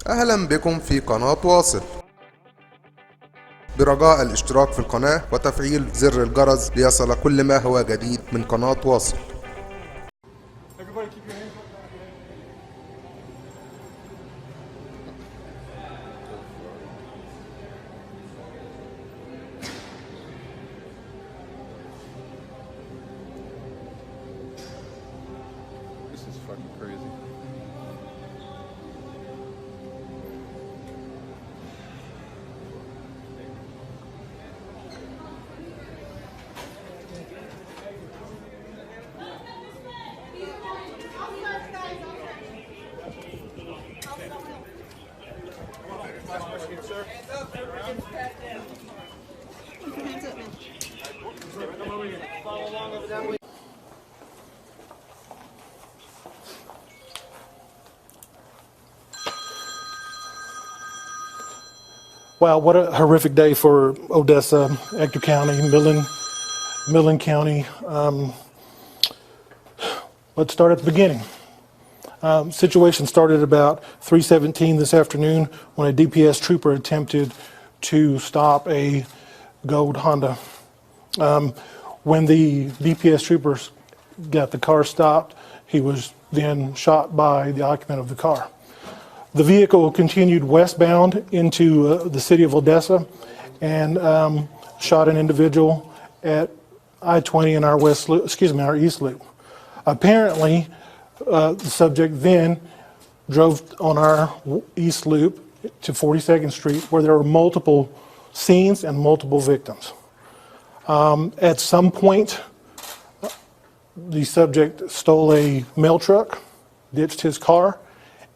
أهلا بكم في قناة واصل، برجاء الاشتراك في القناة وتفعيل زر الجرس ليصل كل ما هو جديد من قناة واصل. This is fucking crazy. Wow, what a horrific day for Odessa, Ector County, Midland County. Let's start at the beginning. Situation started about 3:17 this afternoon when a DPS trooper attempted to stop a gold Honda. When the DPS troopers got the car stopped, he was then shot by the occupant of the car. The vehicle continued westbound into the city of Odessa and shot an individual at I-20 in our our east loop. Apparently, the subject then drove on our east loop to 42nd Street, where there were multiple scenes and multiple victims. At some point, the subject stole a mail truck, ditched his car,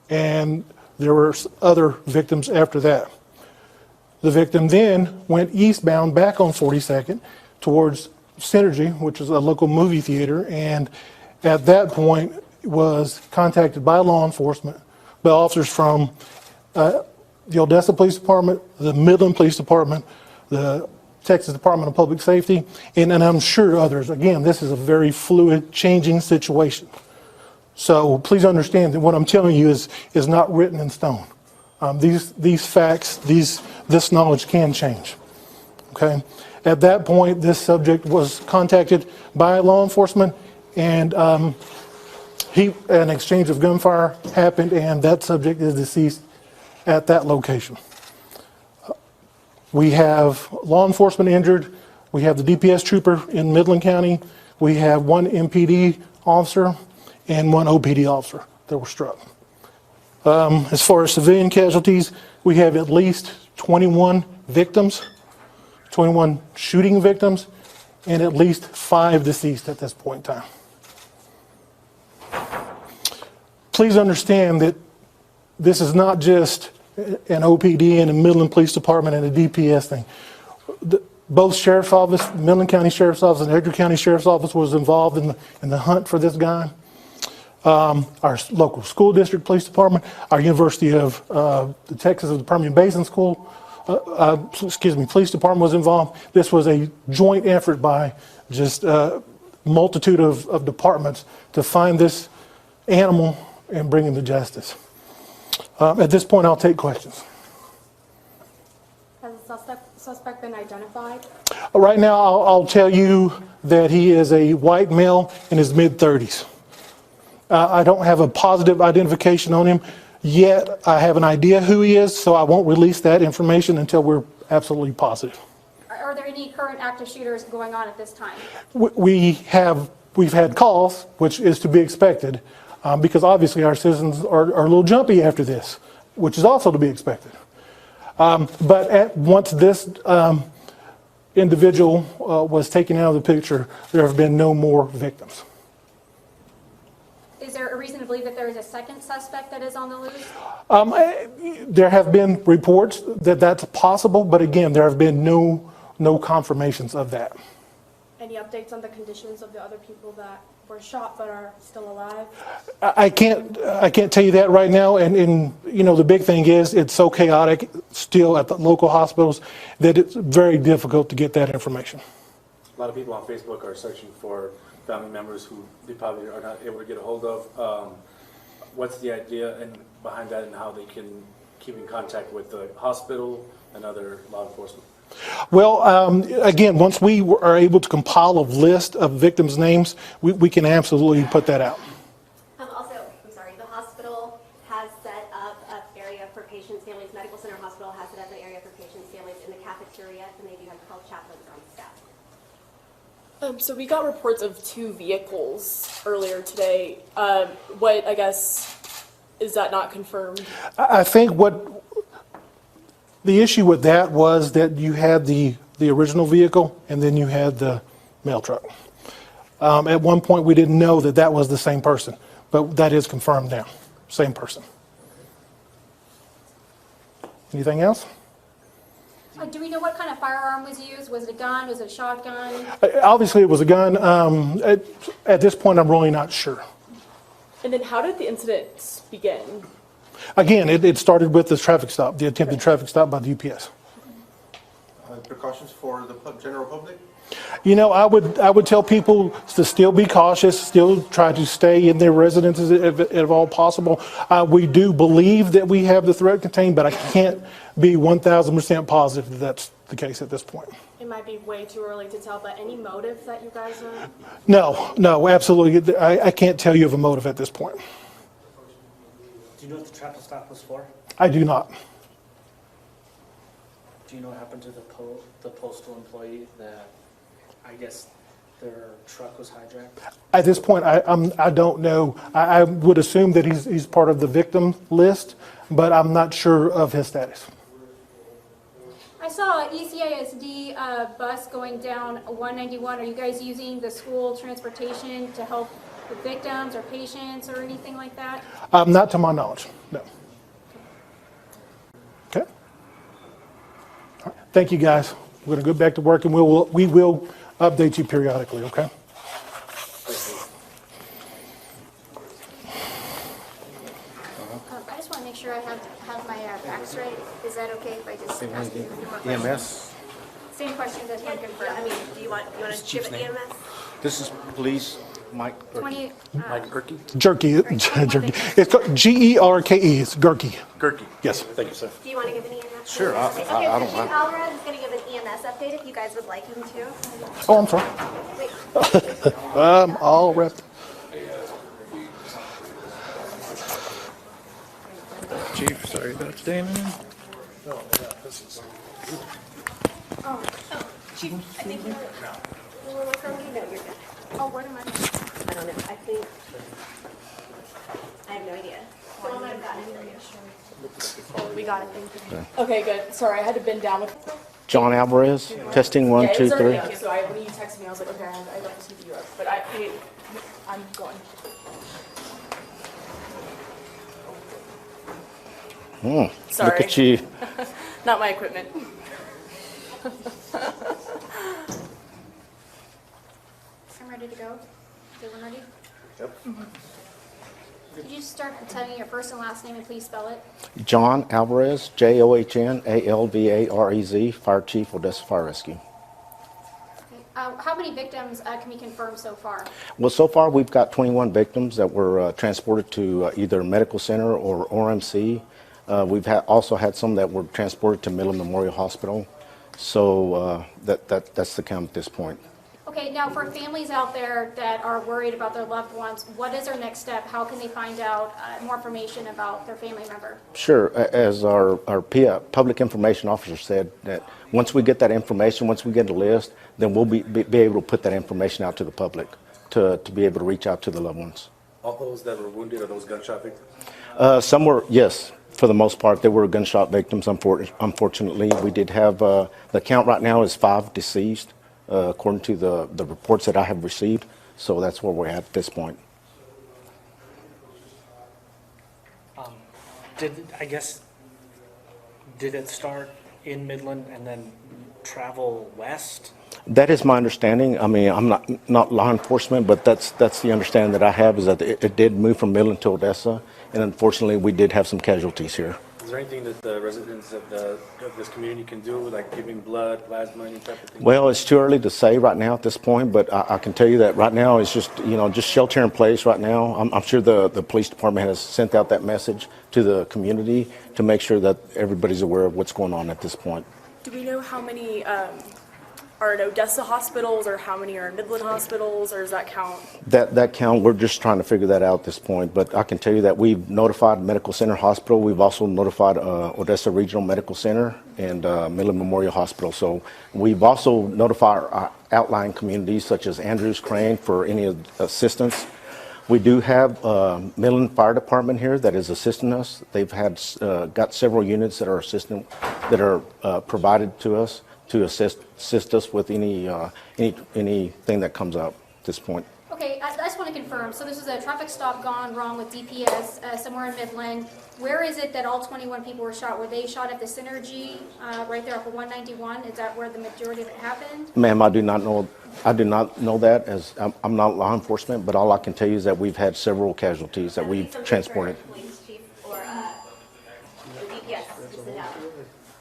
and there were other victims after that. The victim then went eastbound back on 42nd towards Synergy, which is a local movie theater, and at that point was contacted by law enforcement, by officers from the Odessa Police Department, the Midland Police Department, the Texas Department of Public Safety, and I'm sure others. Again, this is a very fluid, changing situation. So please understand that what I'm telling you is not written in stone. These facts, this knowledge can change. Okay. At that point, this subject was contacted by law enforcement, and an exchange of gunfire happened, and that subject is deceased at that location. We have law enforcement injured. We have the DPS trooper in Midland County. We have one MPD officer and one OPD officer that were struck. As far as civilian casualties, we have at least 21 victims, 21 shooting victims, and at least 5 deceased at this point in time. Please understand that this is not just an OPD and a Midland Police Department and a DPS thing. Both Sheriff's Office, Midland County Sheriff's Office and Edgar County Sheriff's Office was involved in the hunt for this guy. Our local school district police department, our University of the Texas of the Permian Basin School, police department was involved. This was a joint effort by just a multitude of departments to find this animal and bring him to justice. At this point, I'll take questions. Has the suspect been identified? Right now, I'll tell you that he is a white male in his mid-30s. I don't have a positive identification on him yet. I have an idea who he is, so I won't release that information until we're absolutely positive. Are there any current active shooters going on at this time? We've had calls, which is to be expected, because obviously our citizens are a little jumpy after this, which is also to be expected. But once this individual was taken out of the picture, there have been no more victims. Is there a reason to believe that there is a second suspect that is on the loose? There have been reports that that's possible, but again, there have been no confirmations of that. Any updates on the conditions of the other people that were shot but are still alive? I can't tell you that right now, and you know, the big thing is it's so chaotic still at the local hospitals that it's very difficult to get that information. A lot of people on Facebook are searching for family members who they probably are not able to get a hold of. What's the idea behind that, and how they can keeping contact with the hospital and other law enforcement? Well, again, once we are able to compile a list of victims' names, we can absolutely put that out. Also, I'm sorry, the hospital has set up an area for patients' families. Medical Center Hospital has set up an area for patients' families in the cafeteria, and they do have 12 chaplains on staff. So we got reports of 2 vehicles earlier today. What, I guess, is that not confirmed? I think what the issue with that was that you had the original vehicle and then you had the mail truck. At one point, we didn't know that that was the same person, but that is confirmed now, same person. Anything else? Do we know what kind of firearm was used? Was it a gun? Was it a shotgun? Obviously, it was a gun. At this point, I'm really not sure. And then how did the incident begin? Again, it started with the traffic stop, the attempted traffic stop by the UPS. Precautions for the general public? You know, I would tell people to still be cautious, still try to stay in their residences if all possible. We do believe that we have the threat contained, but I can't be 1,000% positive that that's the case at this point. It might be way too early to tell, but any motive that you guys know? No, absolutely. I can't tell you of a motive at this point. Do you know what the traffic stop was for? I do not. Do you know what happened to the postal employee that, I guess, their truck was hijacked? At this point, I don't know. I would assume that he's part of the victim list, but I'm not sure of his status. I saw an ECISD bus going down 191. Are you guys using the school transportation to help with victims or patients or anything like that? Not to my knowledge, no. Okay. All right. Thank you, guys. We're going to go back to work, and we will update you periodically, okay? I just want to make sure I have my facts right. Is that okay if I just ask you more questions? EMS? Same questions as one confirmed. I mean, do you want to give it EMS? This is police Mike. 20, Mike Erkey? Jerky. Jerky. It's called Gerke. It's Gerke. Gerkey. Yes. Thank you, sir. Do you want to give an EMS? Sure, Okay, I don't Chief mind. Alvarez is going to give an EMS update if you guys would like him to. Oh, I'm sorry. Wait. I'm all wrapped. Chief, sorry about staying in. Chief, I think you were from me. No, you're good. Oh, what am I? I don't know. I think I have no idea. Someone might have gotten it for you. We got it, thank you. Okay, good. Sorry, I had to bend down with. John Alvarez, testing one, Yeah, it two, was already three. up, so when you texted me, I was like, okay, I got to see you up, but I'm going. Sorry. Look at you. Not my equipment. I'm ready to go. Is everyone ready? Yep. Could you start by telling me your first and last name and please spell it? John Alvarez, JOHN-ALVAREZ, Fire Chief, Odessa Fire Rescue. Okay. How many victims can we confirm so far? Well, so far we've got 21 victims that were transported to either medical center or RMC. We've also had some that were transported to Midland Memorial Hospital. So that's the count at this point. Okay, now for families out there that are worried about their loved ones, what is their next step? How can they find out more information about their family member? Sure. As our public information officer said, that once we get that information, once we get a list, then we'll be able to put that information out to the public to be able to reach out to the loved ones. All those that were wounded, are those gunshot victims? Some were, yes, for the most part, they were gunshot victims, unfortunately. We did have, the count right now is 5 deceased, according to the reports that I have received. So that's where we're at this point. Did it start in Midland and then travel west? That is my understanding. I mean, I'm not law enforcement, but that's the understanding that I have, is that it did move from Midland to Odessa, and unfortunately, we did have some casualties here. Is Is there anything that the residents of this community can do, like giving blood, plasma, any type of thing? Well, it's too early to say right now at this point, but I can tell you that right now it's just, just shelter in place right now. I'm sure the police department has sent out that message to the community to make sure that everybody's aware of what's going on at this point. Do we know how many are in Odessa hospitals or how many are in Midland hospitals, or does that count? That count, we're just trying to figure that out at this point. But I can tell you that we've notified Medical Center Hospital. We've also notified Odessa Regional Medical Center and Midland Memorial Hospital. So we've also notified our outlying communities such as Andrews, Crane for any assistance. We do have Midland Fire Department here that is assisting us. They've got several units that are provided to us to assist us with anything that comes up at this point. Okay, I just want to confirm. So this is a traffic stop gone wrong with DPS somewhere in Midland. Where is it that all 21 people were shot? Were they shot at the Synergy right there off of 191? Is that where the majority of it happened? Ma'am, I do not know. I do not know that, as I'm not law enforcement. But all I can tell you is that we've had several casualties that we've transported. Police chief or the DPS to sit down.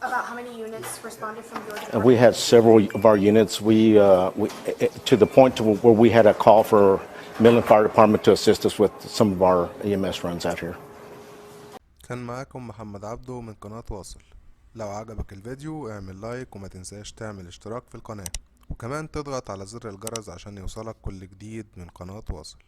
About how many units responded from your department? We had several of our units. We to the point to where we had a call for Midland Fire Department to assist us with some of our EMS runs out here. كان معاكم محمد عبده من قناة واصل. لو عجبك الفيديو اعمل لايك وما تنساش تعمل اشتراك في القناة، وكمان تضغط على زر الجرس عشان يوصلك كل جديد من قناة واصل.